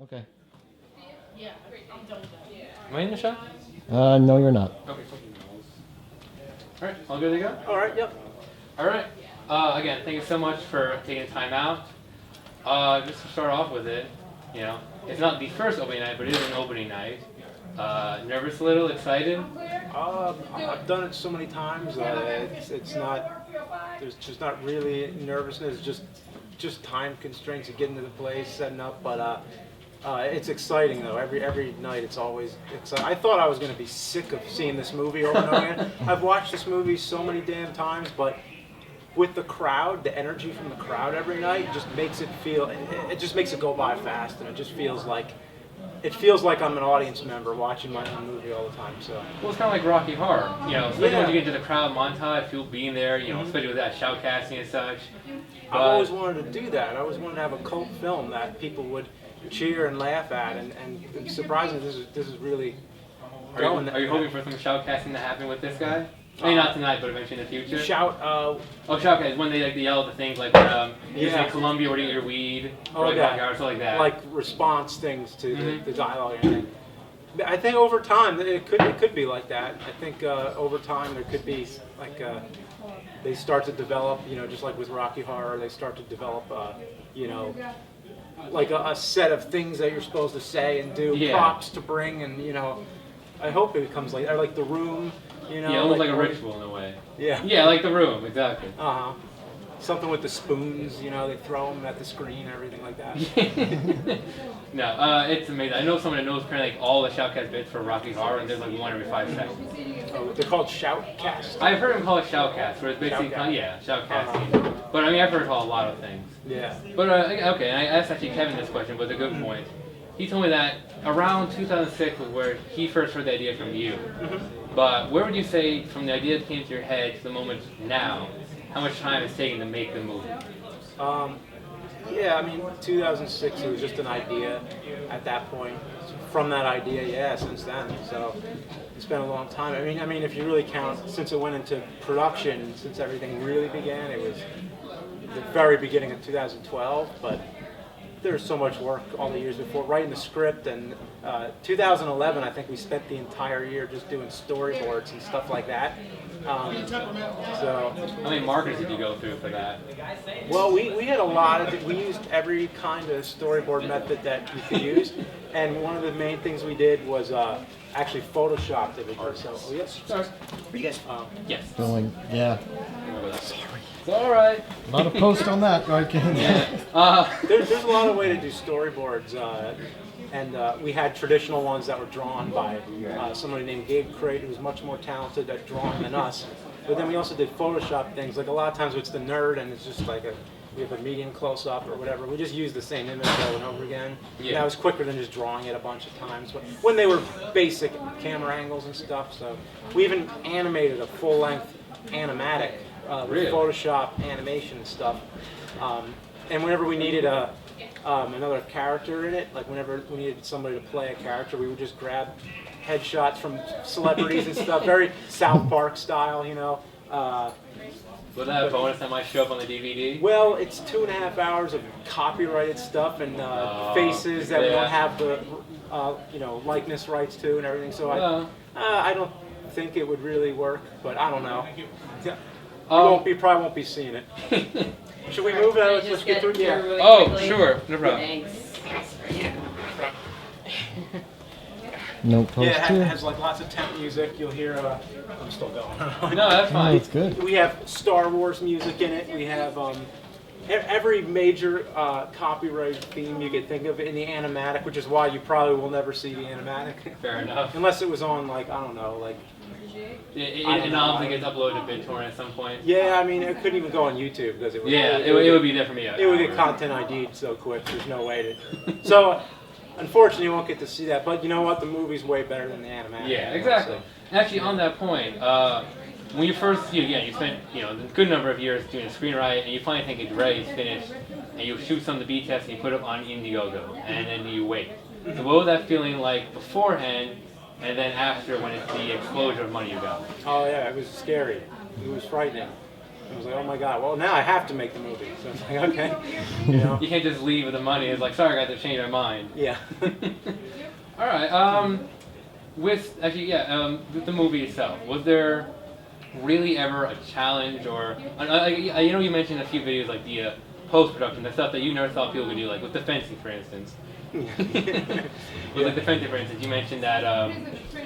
Okay. Am I in the shot? No, you're not. Okay. All right, all good to go? All right, yep. All right. Again, thank you so much for taking the time out. Just to start off with it, it's not the first opening night, but it is an opening night. Nervous a little, excited? I've done it so many times. It's not. There's just not really nervousness. Just time constraints of getting to the place, setting up. But it's exciting though. Every night, it's always. I thought I was going to be sick of seeing this movie over and over again. I've watched this movie so many damn times, but with the crowd, the energy from the crowd every night just makes it feel. It just makes it go by fast, and it just feels like. It feels like I'm an audience member watching my own movie all the time. So. Well, it's kind of like Rocky Horror, especially when you get into the crowd montage, people being there, especially with that shoutcasting and such. I've always wanted to do that. I always wanted to have a cult film that people would cheer and laugh at, and surprisingly, this is really going. Are you hoping for some shoutcasting to happen with this guy? I mean, not tonight, but eventually in the future. Shoutcast when they yell at the things like you say Columbia, where do you get your weed, or like Rocky Horror, stuff like that. Like response things to the dialogue. I think over time it could be like that. I think over time there could be like they start to develop, just like with Rocky Horror, they start to develop, like a set of things that you're supposed to say and do, props to bring, and I hope it becomes like The Room. Almost like a ritual in a way. Yeah. Yeah, like The Room, exactly. Something with the spoons, they throw them at the screen and everything like that. No, it's amazing. I know someone that knows apparently like all the shoutcast bits for Rocky Horror, and there's like one every 5 seconds. Oh, they're called shoutcast. I've heard them call it shoutcast, where it's basically shoutcasting. But I mean, I've heard it called a lot of things. Yeah. But okay, and I asked actually Kevin this question, but it's a good point. He told me that around 2006 was where he first heard the idea from you. But where would you say, from the idea that came to your head to the moment now, how much time it's taken to make the movie? Yeah, I mean, 2006, it was just an idea at that point. From that idea, since then. So it's been a long time. I mean, if you really count, since it went into production, since everything really began, it was the very beginning of 2012, but there was so much work all the years before, writing the script, and 2011, I think we spent the entire year just doing storyboards and stuff like that. So, how many markers did you go through for that? Well, we had a lot of, we used every kind of storyboard method that you could use, and one of the main things we did was actually Photoshopped images. So, yes. Sorry. Were you guys? Yes. Going, yeah. Sorry. It's all right. A lot of post on that, right, Ken? There's a lot of way to do storyboards, and we had traditional ones that were drawn by somebody named Gabe Crate, who was much more talented at drawing than us. But then we also did Photoshop things. Like a lot of times it's the nerd, and it's just like we have a medium close-up or whatever. We just use the same image over and over again. Yeah. That was quicker than just drawing it a bunch of times. But when they were basic camera angles and stuff, so we even animated a full-length animatic. With Photoshop animation and stuff, and whenever we needed another character in it, like whenever we needed somebody to play a character, we would just grab headshots from celebrities and stuff, very South Park style, Was that a bonus that might show up on the DVD? Well, it's 2.5 hours of copyrighted stuff and faces that we don't have the likeness rights to and everything. So I don't think it would really work, but I don't know. You probably won't be seeing it. Should we move it? Let's get through. Yeah. Really sure. No problem. Thanks. No post yeah, it has like lots of temp music. You'll hear. I'm still going. No, that's fine. Oh, it's good. We have Star Wars music in it. We have every major copyrighted theme you could think of in the animatic, which is why you probably will never see the animatic. Fair enough. Unless it was on like I don't know like. It obviously gets uploaded to BitTorrent at some point. Yeah, I mean, it couldn't even go on YouTube because it would. Yeah, it would be there for me. It would get content ID'd so quick. There's no way to. So, unfortunately, you won't get to see that. But you know what? The movie's way better than the animatic. Yeah, exactly. So. Actually, on that point, when you first, you spent a good number of years doing a screenwrite, and you finally think it's ready, it's finished, and you shoot some of the B tests and you put it up on Indiegogo, and then you wait. So, what was that feeling like beforehand? And then after, when it's the explosion of money you got? Oh yeah, it was scary. It was frightening. I was like, oh my god, well now I have to make the movie. So it's like, okay, you know. You can't just leave with the money. It's like, sorry, I got to change my mind. Yeah. All right. With the movie itself, was there really ever a challenge, or you know, you mentioned a few videos like the post production, the stuff that you never thought people could do, like with the fencing, for instance. With like the fencing, for instance, you mentioned that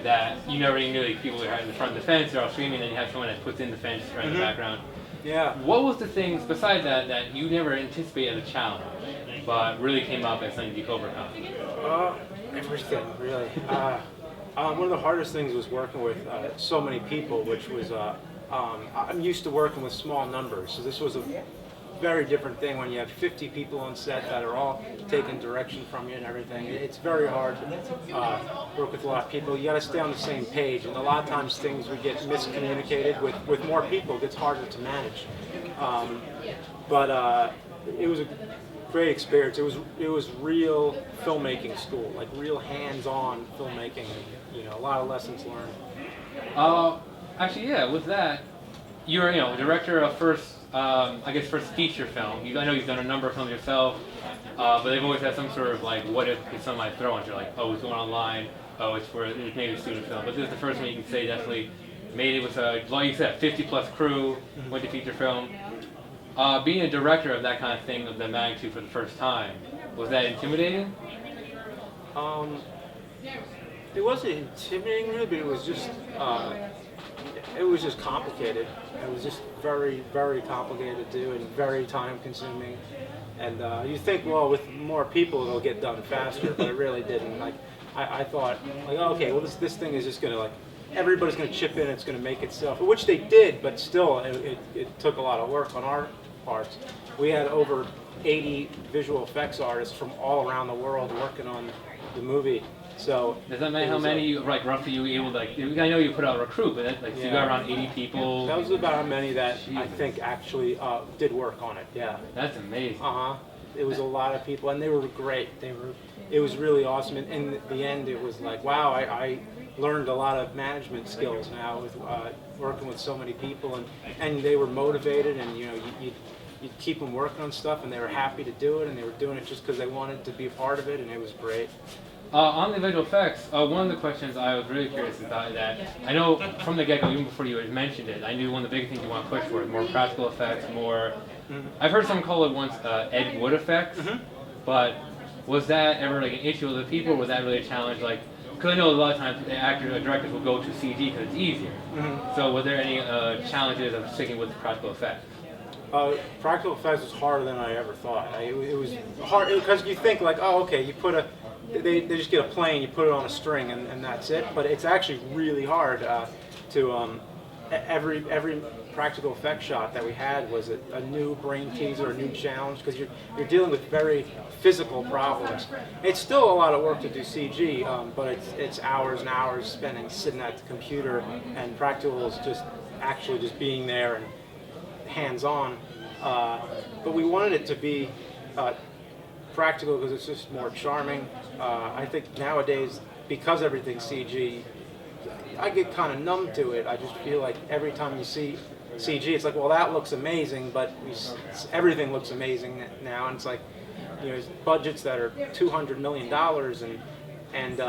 that you never even knew like people were in the front of the fence, they're all screaming, and you have someone that puts in the fence right in the background. Yeah. What was the things besides that you never anticipated as a challenge, but really came up as something you could overcome? Everything, really. One of the hardest things was working with so many people, which was, I'm used to working with small numbers, so this was a very different thing when you have 50 people on set that are all taking direction from you and everything. It's very hard to work with a lot of people. You got to stay on the same page, and a lot of times things would get miscommunicated with more people. It gets harder to manage. But it was a great experience. It was real filmmaking school, like real hands-on filmmaking. You know, a lot of lessons learned. Actually, yeah. With that, you're director of first feature film. I know you've done a number of films yourself, but they've always had some sort of like, what if something might throw into, like, oh, it's going online, oh, it's maybe a student film. But this is the first one you can say definitely made it with like you said, 50+ crew, went to feature film. Being a director of that kind of thing, of the magnitude for the first time, was that intimidating? It wasn't intimidating really, but it was just complicated. It was just very, very complicated to do and very time consuming. And you think, well, with more people it'll get done faster, but it really didn't. Like I thought, like, oh, okay, well this thing is just gonna, like, everybody's gonna chip in, it's gonna make itself, which they did, but still it took a lot of work on our parts. We had over 80 visual effects artists from all around the world working on the movie. So does that mean how many roughly you were able to, like, I know you put out a recruit, but so you got around 80 people? That was about how many that I think actually did work on it. Yeah. That's amazing. It was a lot of people, and they were great. It was really awesome. And in the end, it was like, wow, I learned a lot of management skills now with working with so many people, and they were motivated, and you keep them working on stuff, and they were happy to do it, and they were doing it just because they wanted to be a part of it, and it was great. On the visual effects, one of the questions I was really curious about that, I know from the get-go, even before you had mentioned it, I knew one of the big things you want to push for is more practical effects, more, I've heard someone call it once Ed Wood effects, but was that ever like an issue with the people, or was that really a challenge? Like, because I know a lot of times actors or directors will go to CG because it's easier. So were there any challenges of sticking with practical effects? Practical effects was harder than I ever thought. It was hard because you think, like, oh, okay, you put they just get a plane, you put it on a string, and that's it. But it's actually really hard to every practical effect shot that we had was a new brain teaser, a new challenge, because you're dealing with very physical problems. It's still a lot of work to do CG, but it's hours and hours spending sitting at the computer, and practical is just actually just being there and hands-on. But we wanted it to be practical because it's just more charming. I think nowadays, because everything's CG, I get kind of numb to it. I just feel like every time you see CG, it's like, well, that looks amazing, but everything looks amazing now, and it's like, budgets that are $200 million, and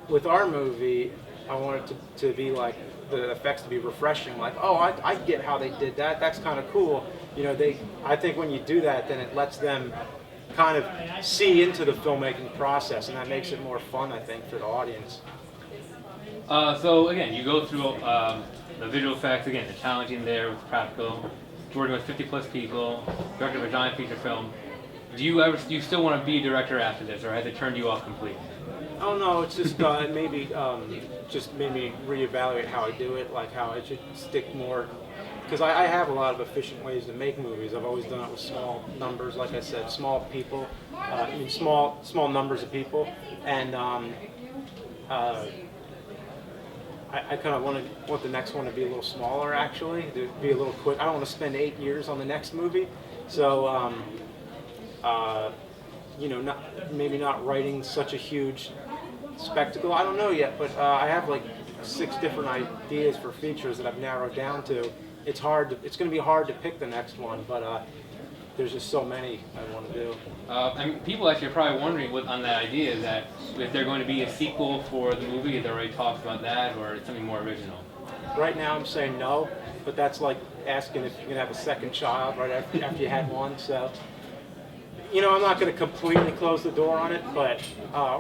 with our movie, I want it to be like, the effects to be refreshing, like, oh, I get how they did that, that's kind of cool. I think when you do that, then it lets them kind of see into the filmmaking process, and that makes it more fun, I think, for the audience. So again, you go through the visual effects, again, the challenging there with practical, working with 50+ people, director of a giant feature film. Do you still want to be a director after this, or has it turned you off completely? Oh no, it's just maybe just made me reevaluate how I do it, like how I should stick more, because I have a lot of efficient ways to make movies. I've always done it with small numbers, like I said, small people, small numbers of people, and I kind of want the next one to be a little smaller, actually, to be a little quick. I don't want to spend 8 years on the next movie, so maybe not writing such a huge spectacle. I don't know yet, but I have like 6 different ideas for features that I've narrowed down to it's hard. It's going to be hard to pick the next one, but there's just so many I want to do. I mean, people actually are probably wondering on that idea is that if they're going to be a sequel for the movie, if they already talked about that, or it's something more original. Right now, I'm saying no, but that's like asking if you're going to have a second child right after you had one. So, you know, I'm not going to completely close the door on it, but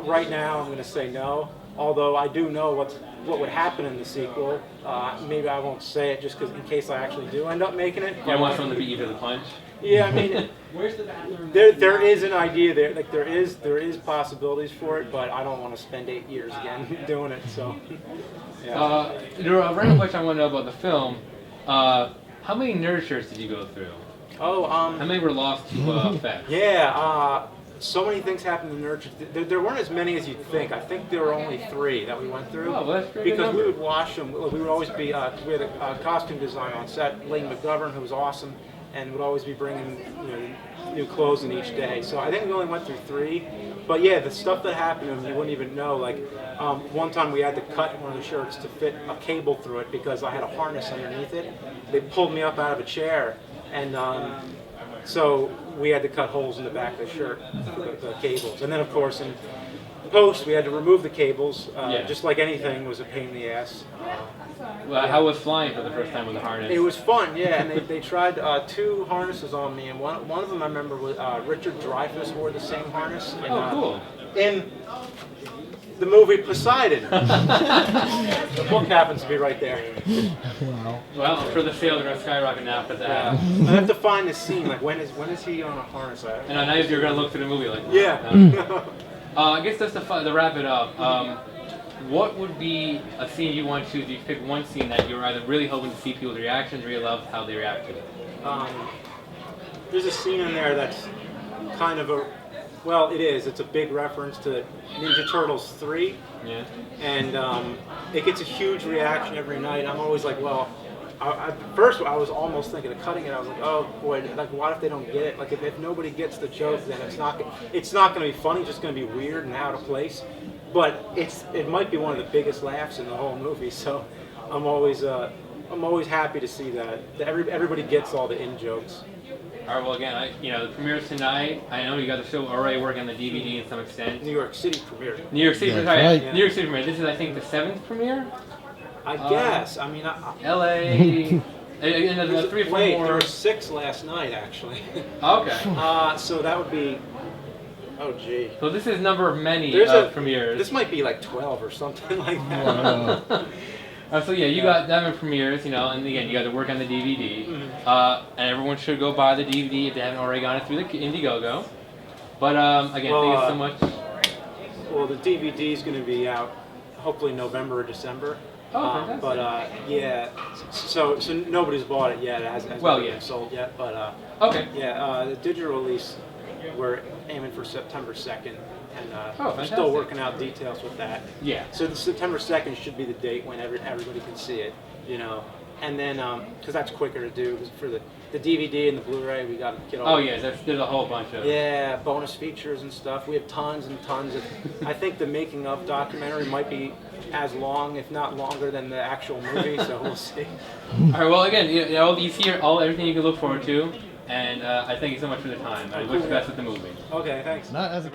right now I'm going to say no. Although I do know what would happen in the sequel. Maybe I won't say it just because in case I actually do end up making it. You don't want someone to beat you to the punch? Yeah, I mean, there is an idea there. Like there is possibilities for it, but I don't want to spend 8 years again doing it. So, yeah. A random question I want to know about the film. How many nerd shirts did you go through? Oh, how many were lost to theft? Yeah, so many things happened in nerd shirts. There weren't as many as you'd think. I think there were only 3 that we went through. Oh, well, that's a pretty good because number. we would wash them. We would always be. We had a costume designer on set, Lane McGovern, who was awesome, and would always be bringing new clothes in each day. So I think we only went through 3. But yeah, the stuff that happened, you wouldn't even know. Like one time we had to cut one of the shirts to fit a cable through it because I had a harness underneath it. They pulled me up out of a chair, and so we had to cut holes in the back of the shirt for the cables. And then of course in post we had to remove the cables. Just like anything was a pain in the ass. Well, how was flying for the first time with a harness? It was fun, yeah, and they tried 2 harnesses on me, and one of them I remember was Richard Dreyfuss wore the same harness. And, cool. In the movie Poseidon. The book happens to be right there. Wow. Well, I'm sure the sales are going to skyrocket now after that. I have to find the scene, like when is he on a harness? And I know you're going to look through the movie like yeah. I guess just to wrap it up, what would be a scene you want to choose? You pick one scene that you're either really hoping to see people's reactions or you love how they react to it. There's a scene in there that's kind of well, it is. It's a big reference to Ninja Turtles 3. Yeah. And it gets a huge reaction every night. I'm always like, well, first I was almost thinking of cutting it. I was like, oh boy, like what if they don't get it? Like if nobody gets the joke, then it's not going to be funny. It's just going to be weird and out of place. But it might be one of the biggest laughs in the whole movie. So I'm always happy to see that everybody gets all the in jokes. All right. Well, again, the premiere's tonight. I know you got the show already working on the DVD to some extent. New York City premiere. New York City, That's sorry, right. New York City premiere. This is, I think, the 7th premiere. I guess. I mean, L.A. and the 3 or 4 wait, more. there were 6 last night actually. Okay. So that would be. Oh gee. So this is number of many premieres. This might be like 12 or something like that. So yeah, you got 7 premieres, and again, you got to work on the DVD. And everyone should go buy the DVD if they haven't already gotten it through the Indiegogo. But again, thank you so much. Well, the DVD is going to be out hopefully November or December. Oh, fantastic. But yeah, so nobody's bought it yet. It hasn't been sold yet. But Okay. yeah, the digital release we're aiming for September 2nd. And we're fantastic. still working out details with that. Yeah. So the September 2nd should be the date when everybody can see it, And then, because that's quicker to do, 'cause for the DVD and the Blu-ray, we got to get all. Oh yeah, there's a whole bunch of. Yeah, bonus features and stuff. We have tons and tons of. I think the making of documentary might be as long, if not longer, than the actual movie. So we'll see. All right. Well, again, you see here everything you can look forward to, and I thank you so much for the time. I wish you the best with the movie. Okay, thanks. Not as a